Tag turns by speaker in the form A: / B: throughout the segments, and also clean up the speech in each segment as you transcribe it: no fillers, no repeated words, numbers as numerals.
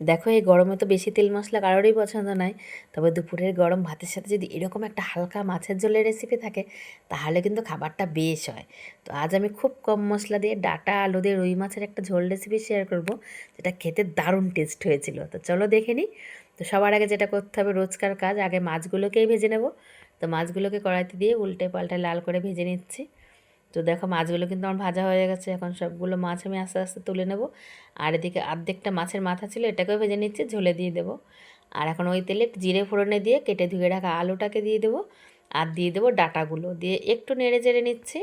A: দেখো এই গরমে তো বেশি তেল মশলা কারোরই পছন্দ নয়, তবে দুপুরের গরম ভাতের সাথে যদি এরকম একটা হালকা মাছের ঝোলের রেসিপি থাকে তাহলে কিন্তু খাবারটা বেশ হয়। তো আজ আমি খুব কম মশলা দিয়ে ডাঁটা আলু দিয়ে রুই মাছের একটা ঝোল রেসিপি শেয়ার করব, যেটা খেতে দারুণ টেস্ট হয়েছিল। তো চলো দেখে নিই। তো সবার আগে যেটা করতে হবে রোজকার কাজ, আগে মাছগুলোকেই ভেজে নেব। তো মাছগুলোকে কড়াইতে দিয়ে উল্টে পাল্টে লাল করে ভেজে নিচ্ছি। তো দেখো মাছগুলো কিন্তু আমার ভাজা হয়ে গেছে, এখন সবগুলো মাছ আমি আস্তে আস্তে তুলে নেব। আর এদিকে অর্ধেকটা মাছের মাথা ছিল, এটাকেও ভেজে নিচ্ছি, ঝোলে দিয়ে দেবো। আর এখন ওই তেলে জিরে ফোড়নে দিয়ে কেটে ধুয়ে রাখা আলুটাকে দিয়ে দেবো, আর দিয়ে দেবো ডাঁটাগুলো, দিয়ে একটু নেড়ে চেড়ে নিচ্ছি।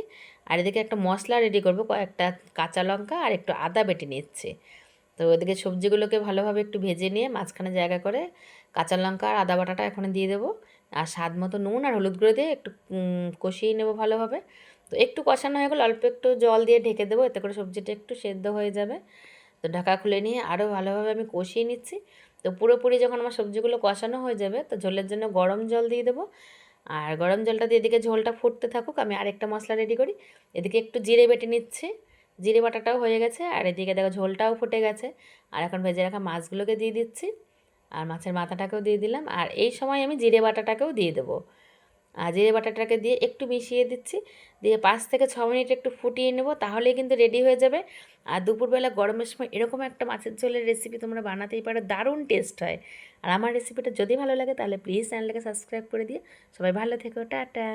A: আর এদিকে একটা মশলা রেডি করবো, কয়েকটা কাঁচা লঙ্কা আর একটু আদা বেটে নিচ্ছি। তো ওদিকে সবজিগুলোকে ভালোভাবে একটু ভেজে নিয়ে মাঝখানে জায়গা করে কাঁচা লঙ্কা আর আদা বাটাটা এখানে দিয়ে দেবো। আর স্বাদ মতো নুন আর হলুদ গুঁড়ো দিয়ে একটু কষিয়ে নেবো ভালোভাবে। তো একটু কষানো হয়ে গেলে অল্প একটু জল দিয়ে ঢেকে দেবো, এতে করে সবজিটা একটু সেদ্ধ হয়ে যাবে। তো ঢাকা খুলে নিয়ে আরও ভালোভাবে আমি কষিয়ে নিচ্ছি। তো পুরোপুরি যখন আমার সবজিগুলো কষানো হয়ে যাবে, তো ঝোলের জন্য গরম জল দিয়ে দেবো। আর গরম জলটা দিয়ে এদিকে ঝোলটা ফুটতে থাকুক, আমি আরেকটা মশলা রেডি করি। এদিকে একটু জিরে বেটে নিচ্ছি, জিরে বাটাটাও হয়ে গেছে। আর এদিকে দেখো ঝোলটাও ফুটে গেছে। আর এখন ভেজে রাখা মাছগুলোকে দিয়ে দিচ্ছি, আর মাছের মাথাটাকেও দিয়ে দিলাম। আর এই সময় আমি জিরে বাটাটাকেও দিয়ে দেবো। আর জিরে বাটাটাকে দিয়ে একটু মিশিয়ে দিচ্ছি, দিয়ে 5 থেকে 6 মিনিট একটু ফুটিয়ে নেব, তাহলেই কিন্তু রেডি হয়ে যাবে। আর দুপুরবেলা গরমের সময় এরকম একটা মাছের ঝোলের রেসিপি তোমরা বানাতেই পারো, দারুণ টেস্ট হয়। আর আমার রেসিপিটা যদি ভালো লাগে তাহলে প্লিজ চ্যানেলটাকে সাবস্ক্রাইব করে দিয়ে সবাই ভালো থেকো, টাটা।